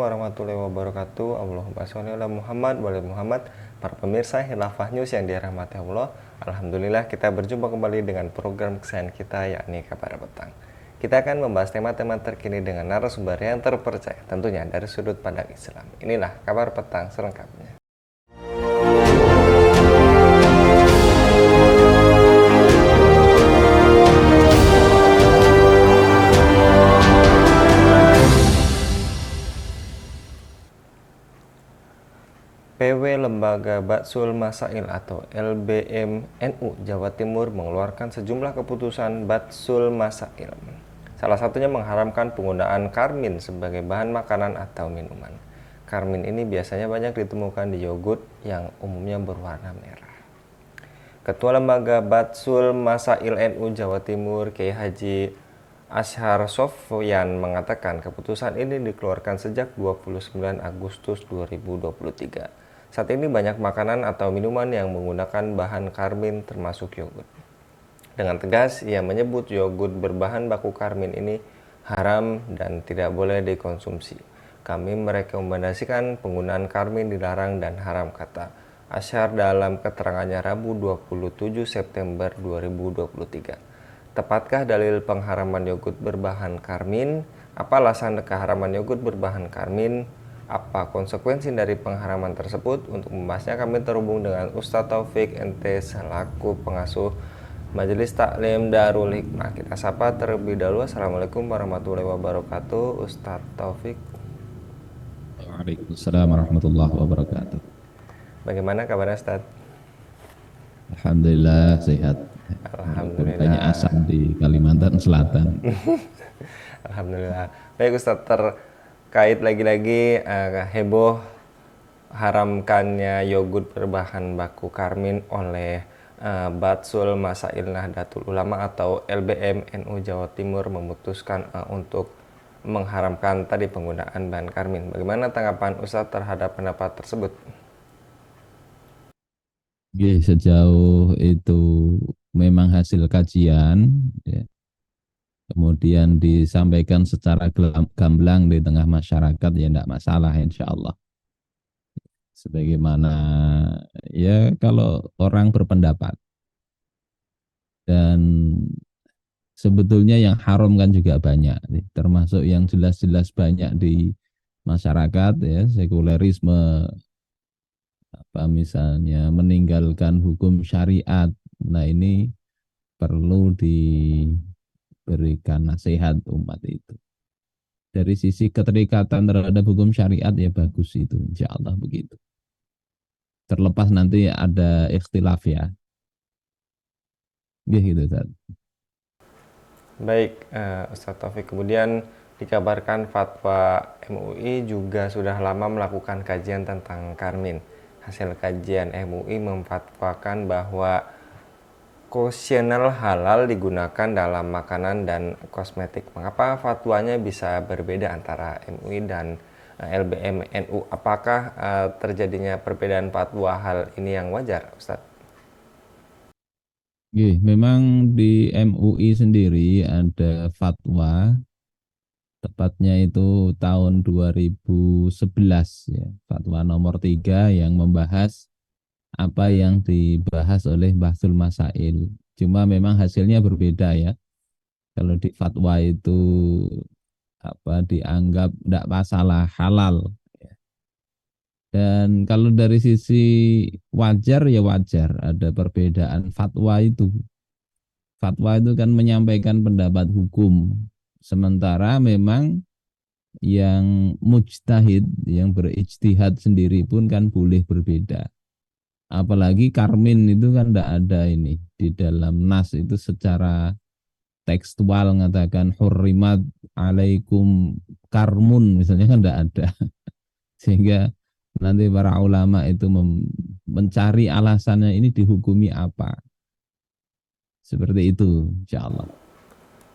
warahmatullahi wabarakatuh. Allahumma sholli ala Muhammad wa ala Muhammad. Para pemirsa Khilafah News yang dirahmati Allah, alhamdulillah kita berjumpa kembali dengan program kesayangan kita, yakni Kabar Petang. Kita akan membahas tema-tema terkini dengan narasumber yang terpercaya, tentunya dari sudut pandang Islam. Inilah Kabar Petang selengkapnya. PW Lembaga Batsul Masail atau LBM NU Jawa Timur mengeluarkan sejumlah keputusan Batsul Masail. Salah satunya mengharamkan penggunaan karmin sebagai bahan makanan atau minuman. Karmin ini biasanya banyak ditemukan di yogurt yang umumnya berwarna merah. Ketua Lembaga Batsul Masail NU Jawa Timur, Kiai Haji Ashar Sofyan mengatakan keputusan ini dikeluarkan sejak 29 Agustus 2023. Saat ini banyak makanan atau minuman yang menggunakan bahan karmin termasuk yogurt. Dengan tegas, ia menyebut yogurt berbahan baku karmin ini haram dan tidak boleh dikonsumsi. Kami merekomendasikan penggunaan karmin dilarang dan haram, kata Ashar dalam keterangannya Rabu 27 September 2023. Tepatkah dalil pengharaman yogurt berbahan karmin? Apa alasan keharaman yogurt berbahan karmin? Apa konsekuensi dari pengharaman tersebut? Untuk membahasnya kami terhubung dengan Ustadz Taufik NT selaku pengasuh Majelis Taklim Darul Hikmah. Kita sapa terlebih dahulu. Assalamualaikum warahmatullahi wabarakatuh, Ustadz Taufik. Waalaikumsalam warahmatullahi wabarakatuh. Bagaimana kabarnya, Ustadz? Alhamdulillah sehat. Alhamdulillah. Banyak asam di Kalimantan Selatan. Alhamdulillah. Baik Ustadz, terkait lagi-lagi heboh haramkannya yogurt berbahan baku karmin oleh Batsul Masail Nahdlatul Ulama atau LBM NU Jawa Timur memutuskan untuk mengharamkan tadi penggunaan bahan karmin. Bagaimana tanggapan Ustadz terhadap pendapat tersebut? Oke, sejauh itu memang hasil kajian, ya. Kemudian disampaikan secara gamblang di tengah masyarakat, ya tidak masalah insya Allah. Sebagaimana ya kalau orang berpendapat, dan sebetulnya yang haram kan juga banyak, termasuk yang jelas-jelas banyak di masyarakat, ya, sekulerisme, apa misalnya meninggalkan hukum syariat. Nah ini perlu diberikan nasihat umat itu. Dari sisi keterikatan terhadap hukum syariat ya bagus itu, insya Allah begitu. Terlepas nanti ada ikhtilaf ya. Gitu Ustaz. Baik, Ustadz Taufik, kemudian dikabarkan fatwa MUI juga sudah lama melakukan kajian tentang karmin. Hasil kajian MUI memfatwakan bahwa kuesioner halal digunakan dalam makanan dan kosmetik. Mengapa fatwanya bisa berbeda antara MUI dan LBM NU? Apakah terjadinya perbedaan fatwa hal ini yang wajar, Ustadz? Memang di MUI sendiri ada fatwa, tepatnya itu tahun 2011 ya, fatwa nomor 3 yang membahas apa yang dibahas oleh Bahsul Masail. Cuma memang hasilnya berbeda ya. Kalau di fatwa itu apa dianggap tidak masalah halal. Dan kalau dari sisi wajar ya wajar, ada perbedaan fatwa itu. Fatwa itu kan menyampaikan pendapat hukum. Sementara memang yang mujtahid, yang berijtihad sendiri pun kan boleh berbeda. Apalagi karmin itu kan tidak ada ini. Di dalam nas itu secara tekstual mengatakan hurrimat alaikum karmun, misalnya kan tidak ada. Sehingga nanti para ulama itu mencari alasannya ini dihukumi apa. Seperti itu, insya Allah.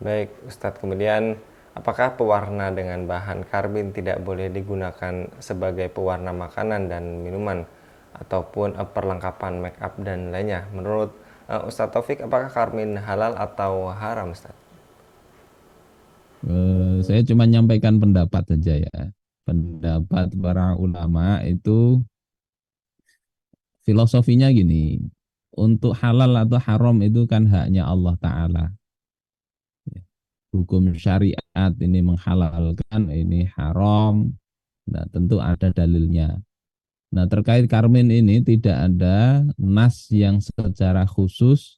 Baik, Ustadz. Kemudian, apakah pewarna dengan bahan karbin tidak boleh digunakan sebagai pewarna makanan dan minuman ataupun perlengkapan make up dan lainnya? Menurut Ustadz Taufik, apakah karmin halal atau haram, Ustadz? Saya cuma nyampaikan pendapat saja ya. pendapat para ulama itu filosofinya gini, untuk halal atau haram itu kan haknya Allah Ta'ala. Hukum syariat ini menghalalkan, ini haram, nah tentu ada dalilnya. Nah terkait karmin ini tidak ada nas yang secara khusus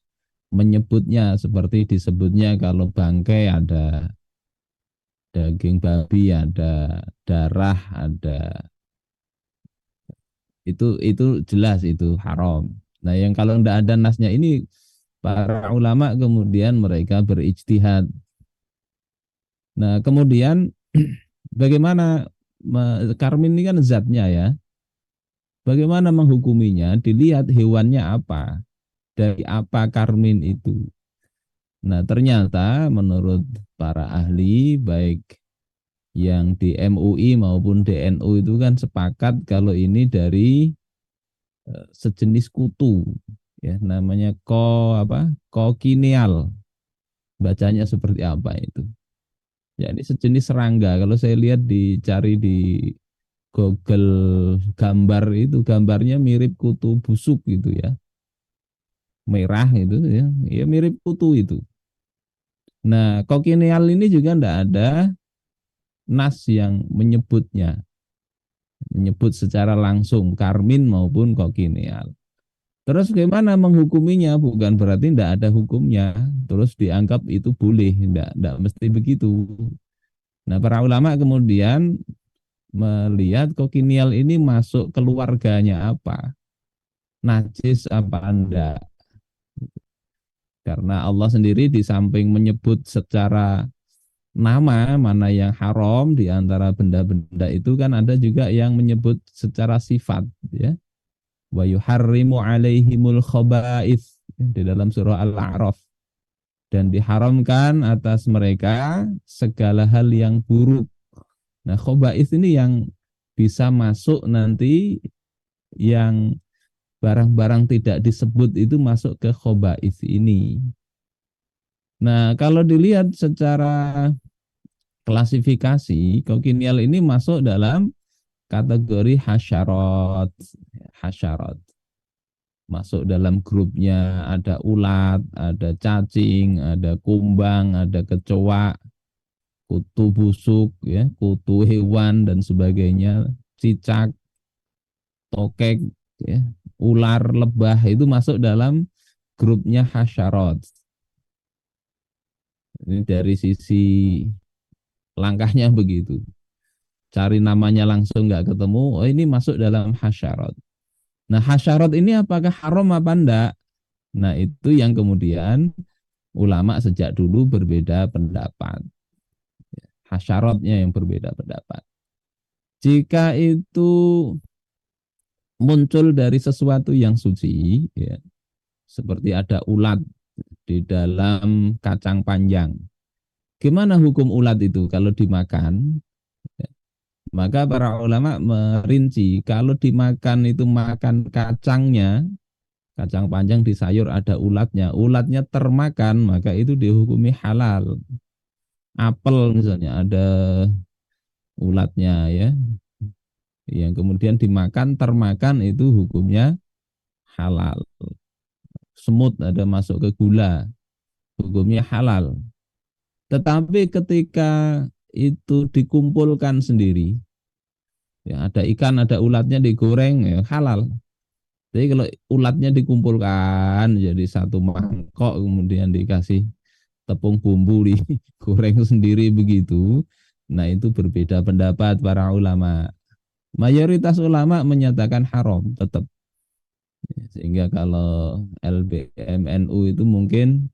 menyebutnya seperti disebutnya kalau bangkai ada daging babi, ada darah, ada itu jelas itu haram. Nah, yang kalau tidak ada nasnya ini para ulama kemudian mereka berijtihad. Nah, kemudian bagaimana karmin ini kan zatnya ya. Bagaimana menghukuminya? Dilihat hewannya apa, dari apa karmin itu. Nah, ternyata menurut para ahli baik yang di MUI maupun DNU itu kan sepakat kalau ini dari sejenis kutu ya namanya kokineal, bacanya seperti apa itu ya, ini sejenis serangga. Kalau saya lihat dicari di Google gambar, itu gambarnya mirip kutu busuk gitu ya, merah itu ya, ya mirip kutu itu. Nah kokineal ini juga tidak ada nas yang menyebut secara langsung karmin maupun kokineal. Terus bagaimana menghukuminya? Bukan berarti tidak ada hukumnya. Terus dianggap itu boleh, tidak mesti begitu. Nah, para ulama kemudian melihat kokinial ini masuk keluarganya apa, najis apa enggak. Karena Allah sendiri di samping menyebut secara nama mana yang haram di antara benda-benda itu kan ada juga yang menyebut secara sifat ya. Wa yuharrimu alaihimul khaba'ith di dalam surah Al-A'raf, dan diharamkan atas mereka segala hal yang buruk. Nah, khaba'ith ini yang bisa masuk nanti, yang barang-barang tidak disebut itu masuk ke khaba'ith ini. Nah, kalau dilihat secara klasifikasi, kokinial ini masuk dalam kategori hasyarat. Hasyarat. Masuk dalam grupnya ada ulat, ada cacing, ada kumbang, ada kecoa, kutu busuk, ya, kutu hewan dan sebagainya, cicak, tokek, ya, ular, lebah itu masuk dalam grupnya hasyarat. Ini dari sisi langkahnya begitu. Cari namanya langsung nggak ketemu, oh ini masuk dalam hasyarat. Nah hasyarat ini apakah haram apa enggak? Nah itu yang kemudian ulama sejak dulu berbeda pendapat. Hasyaratnya yang berbeda pendapat. Jika itu muncul dari sesuatu yang suci, ya, seperti ada ulat di dalam kacang panjang. Gimana hukum ulat itu kalau dimakan? Ya, maka para ulama merinci, kalau dimakan itu makan kacangnya, kacang panjang di sayur ada ulatnya, ulatnya termakan, maka itu dihukumi halal. Apel misalnya ada ulatnya ya, yang kemudian dimakan termakan itu hukumnya halal. Semut ada masuk ke gula, hukumnya halal. Tetapi ketika itu dikumpulkan sendiri, ya ada ikan, ada ulatnya digoreng, ya halal. Jadi kalau ulatnya dikumpulkan jadi satu mangkok kemudian dikasih tepung bumbu digoreng sendiri begitu, nah itu berbeda pendapat para ulama. Mayoritas ulama menyatakan haram tetap. Sehingga kalau LBMNU itu mungkin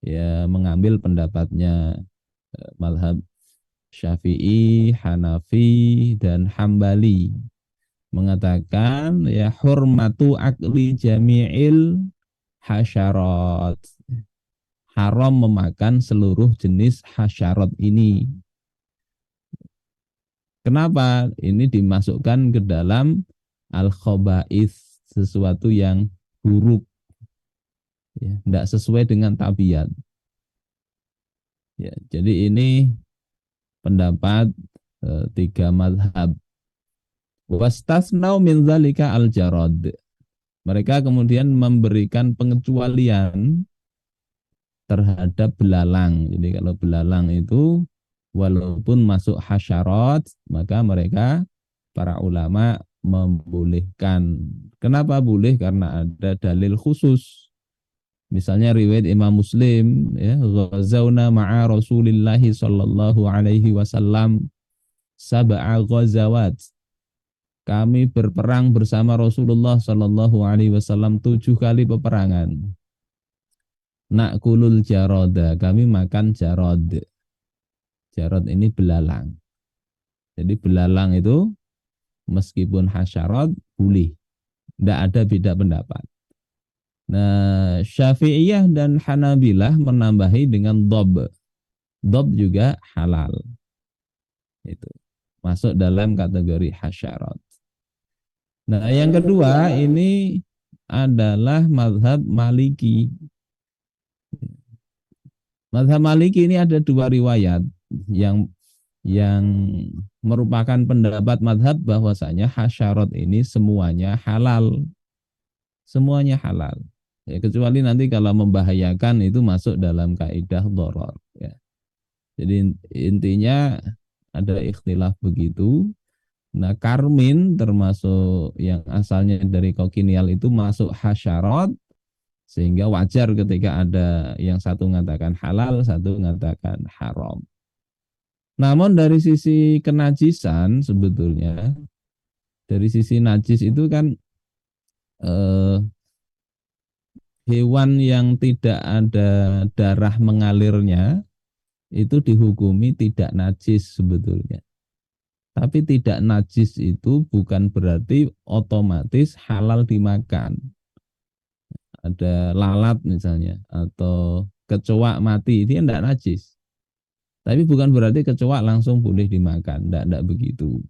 ya mengambil pendapatnya mazhab Syafi'i, Hanafi, dan Hambali, mengatakan ya hurmatu akli jami'il hasyarat, haram memakan seluruh jenis hasyarat ini. Kenapa? Ini dimasukkan ke dalam al-khaba'ith, sesuatu yang buruk, ya, tidak sesuai dengan tabiat. Ya, jadi ini pendapat tiga madhab. Wastasnau min zalika al-jarad. Mereka kemudian memberikan pengecualian terhadap belalang. Jadi kalau belalang itu walaupun masuk hasyarat, maka mereka para ulama membolehkan. Kenapa boleh? Karena ada dalil khusus. Misalnya riwayat Imam Muslim, ya, ghazawna ma'a Rasulillahi sallallahu alaihi wasallam sab'a ghazawat. Kami berperang bersama Rasulullah sallallahu alaihi wasallam 7 kali peperangan. Nakulul jaroda, kami makan jarod. Jarod ini belalang. Jadi belalang itu meskipun hasyarat boleh. Tidak ada beda pendapat. Nah, Syafi'iyah dan Hanabilah menambahi dengan dob. Dob juga halal. Itu masuk dalam kategori hasyarat. Nah, yang kedua ini adalah mazhab Maliki. Mazhab Maliki ini ada 2 riwayat yang merupakan pendapat mazhab bahwasanya hasyarat ini semuanya halal. Semuanya halal. Ya, kecuali nanti kalau membahayakan itu masuk dalam kaidah doror. Ya. Jadi intinya ada ikhtilaf begitu. Nah, karmin termasuk yang asalnya dari kokinial itu masuk hasyarat, sehingga wajar ketika ada yang satu mengatakan halal, satu mengatakan haram. Namun dari sisi kenajisan sebetulnya, dari sisi najis itu kan hewan yang tidak ada darah mengalirnya itu dihukumi tidak najis sebetulnya. Tapi tidak najis itu bukan berarti otomatis halal dimakan. Ada lalat misalnya atau kecoak mati, itu tidak najis. Tapi bukan berarti kecoak langsung boleh dimakan, tidak begitu.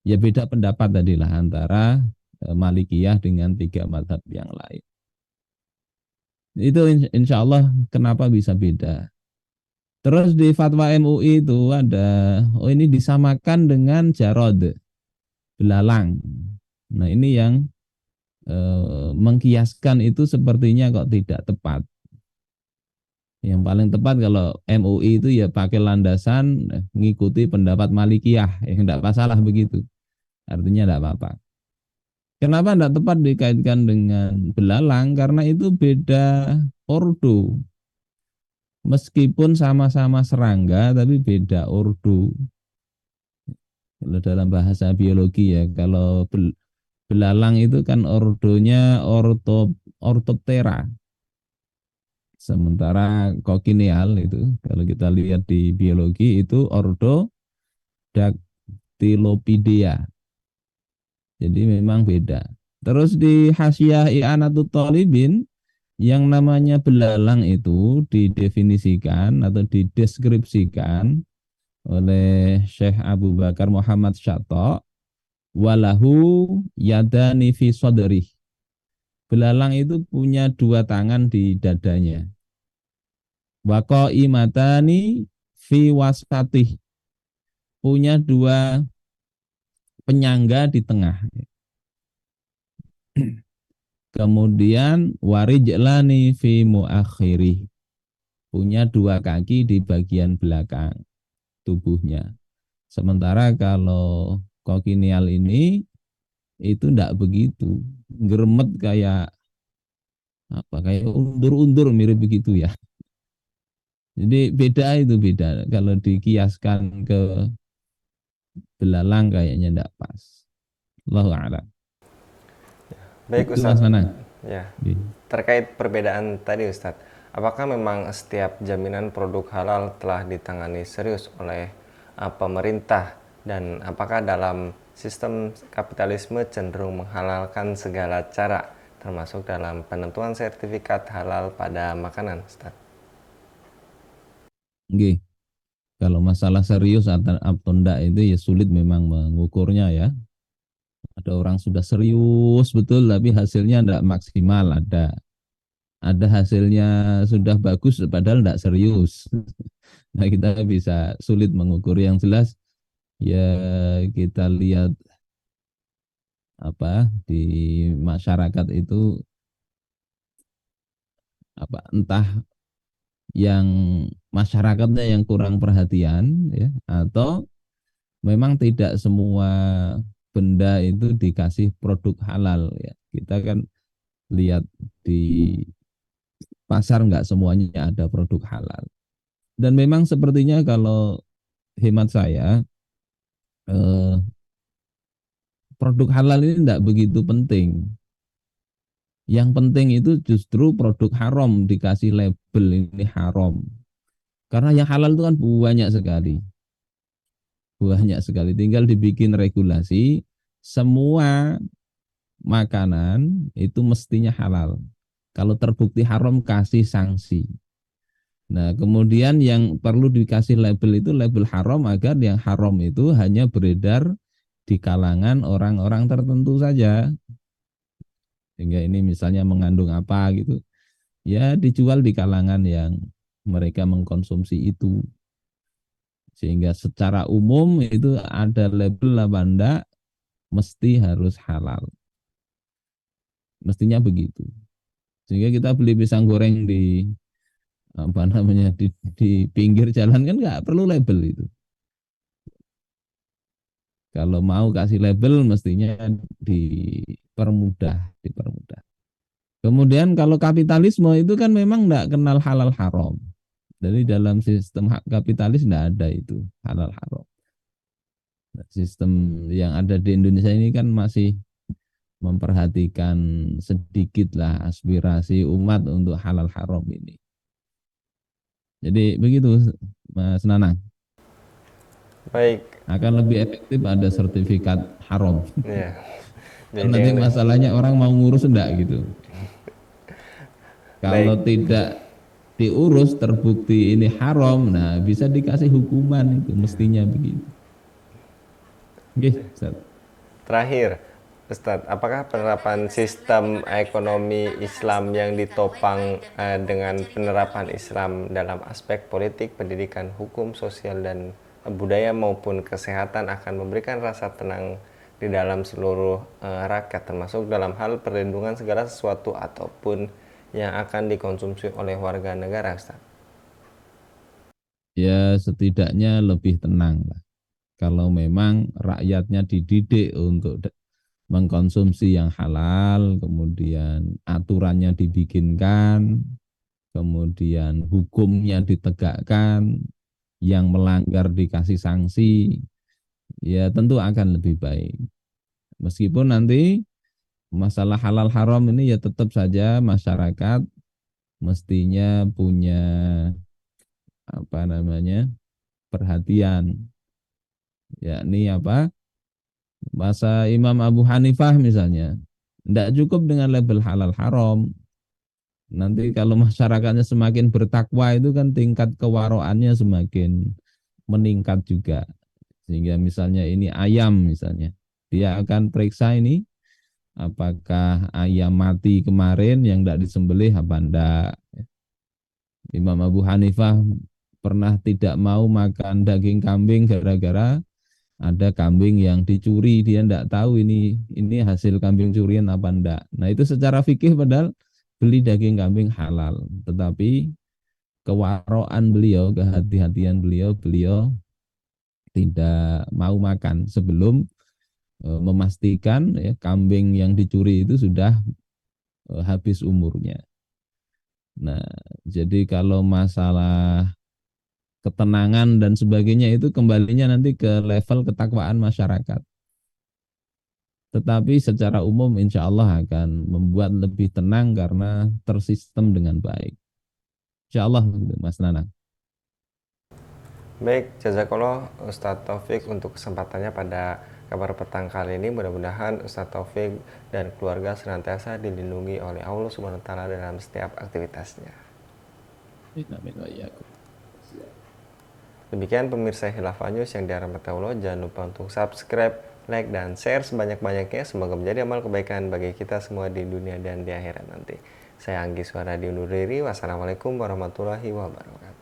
Ya beda pendapat tadilah antara Malikiyah dengan 3 mazhab yang lain. Itu insya Allah kenapa bisa beda. Terus di fatwa MUI itu ada, ini disamakan dengan jarod, belalang. Nah ini yang mengkiaskan itu sepertinya kok tidak tepat. Yang paling tepat kalau MUI itu ya pakai landasan mengikuti pendapat Malikiyah, yang tidak masalah begitu. Artinya tidak apa-apa. Kenapa tidak tepat dikaitkan dengan belalang? Karena itu beda ordo. Meskipun sama-sama serangga, tapi beda ordo. Kalau dalam bahasa biologi ya, kalau belalang itu kan ordonya Orthoptera. Sementara kokineal itu, kalau kita lihat di biologi itu ordo Dactylopidea. Jadi memang beda. Terus di Hasyiah I'anatut Thalibin, yang namanya belalang itu didefinisikan atau dideskripsikan oleh Syekh Abu Bakar Muhammad Syatta, walahu yadani fi sadrih. Belalang itu punya 2 tangan di dadanya. Wa qaimatani fi wasatih. Punya 2 penyangga di tengah. Kemudian warijlani fi muakhirih. Punya 2 kaki di bagian belakang tubuhnya. Sementara kalau kokinial ini itu tidak begitu. Geremet kayak apa? Kayak undur-undur mirip begitu ya. Jadi beda itu beda. Kalau dikiaskan ke belalang kayaknya tidak pas. Allahu a'lam. Baik Itu Mas Ustadz, Anang. ya. Oke. Terkait perbedaan tadi Ustadz, apakah memang setiap jaminan produk halal telah ditangani serius oleh pemerintah, dan apakah dalam sistem kapitalisme cenderung menghalalkan segala cara termasuk dalam penentuan sertifikat halal pada makanan Ustadz? Oke. Kalau masalah serius atau enggak itu ya sulit memang mengukurnya ya. Ada orang sudah serius betul tapi hasilnya enggak maksimal, ada. Ada hasilnya sudah bagus padahal enggak serius. Nah, kita bisa sulit mengukur. Yang jelas Ya kita lihat apa di masyarakat itu apa entah yang masyarakatnya yang kurang perhatian ya atau memang tidak semua benda itu dikasih produk halal ya. Kita kan lihat di pasar nggak semuanya ada produk halal. Dan memang sepertinya kalau hemat saya eh, produk halal ini tidak begitu penting. Yang penting itu justru produk haram dikasih label ini haram. Karena yang halal itu kan banyak sekali. Banyak sekali. Tinggal dibikin regulasi semua makanan itu mestinya halal. Kalau terbukti haram kasih sanksi. Nah, kemudian yang perlu dikasih label itu label haram agar yang haram itu hanya beredar di kalangan orang-orang tertentu saja. Sehingga ini misalnya mengandung apa gitu. Ya dijual di kalangan yang mereka mengkonsumsi itu. Sehingga secara umum itu ada label apa enggak mesti harus halal. Mestinya begitu. Sehingga kita beli pisang goreng di apa namanya di pinggir jalan kan nggak perlu label itu. Kalau mau kasih label mestinya dipermudah. Kemudian kalau kapitalisme itu kan memang nggak kenal halal haram. Jadi dalam sistem kapitalis nggak ada itu halal haram. Nah, sistem yang ada di Indonesia ini kan masih memperhatikan sedikit lah aspirasi umat untuk halal haram ini. Jadi begitu Mas Nanang. Baik, Akan lebih efektif ada sertifikat haram. ya. Kan Jadi nanti masalahnya orang mau ngurus enggak gitu. Kalau baik, tidak diurus terbukti ini haram, nah bisa dikasih hukuman itu mestinya begitu. Oke, Ustaz. terakhir, Ustadz, apakah penerapan sistem ekonomi Islam yang ditopang dengan penerapan Islam dalam aspek politik, pendidikan, hukum, sosial, dan budaya maupun kesehatan akan memberikan rasa tenang di dalam seluruh rakyat, termasuk dalam hal perlindungan segala sesuatu ataupun yang akan dikonsumsi oleh warga negara, Ustadz? Ya setidaknya lebih tenang lah. Kalau memang rakyatnya dididik untuk mengkonsumsi yang halal, kemudian aturannya dibikinkan, kemudian hukumnya ditegakkan, yang melanggar dikasih sanksi, ya tentu akan lebih baik. Meskipun nanti masalah halal haram ini ya tetap saja masyarakat mestinya punya apa namanya perhatian, yakni apa bahasa Imam Abu Hanifah misalnya, tidak cukup dengan label halal haram. Nanti kalau masyarakatnya semakin bertakwa itu kan tingkat kewaroannya semakin meningkat juga. Sehingga misalnya ini ayam misalnya, dia akan periksa ini apakah ayam mati kemarin yang tidak disembelih apa enggak. Imam Abu Hanifah pernah tidak mau makan daging kambing gara-gara ada kambing yang dicuri, dia tidak tahu ini hasil kambing curian apa enggak. Nah itu secara fikih padahal beli daging kambing halal, tetapi kewaroan beliau, kehati-hatian beliau tidak mau makan sebelum memastikan ya, kambing yang dicuri itu sudah habis umurnya. Nah, jadi kalau masalah ketenangan dan sebagainya itu kembalinya nanti ke level ketakwaan masyarakat. Tetapi secara umum insya Allah akan membuat lebih tenang karena tersistem dengan baik. Insya Allah, Mas Nanang. Baik, jazakallah Ustadz Taufik untuk kesempatannya pada kabar petang kali ini. Mudah-mudahan Ustadz Taufik dan keluarga senantiasa dilindungi oleh Allah Subhanahu wa taala dalam setiap aktivitasnya. Demikian pemirsa Khilafah News yang dirahmati Allah, jangan lupa untuk subscribe, like, dan share sebanyak-banyaknya. Semoga menjadi amal kebaikan bagi kita semua di dunia dan di akhirat nanti. Saya Anggi Suara diundur diri. Wassalamualaikum warahmatullahi wabarakatuh.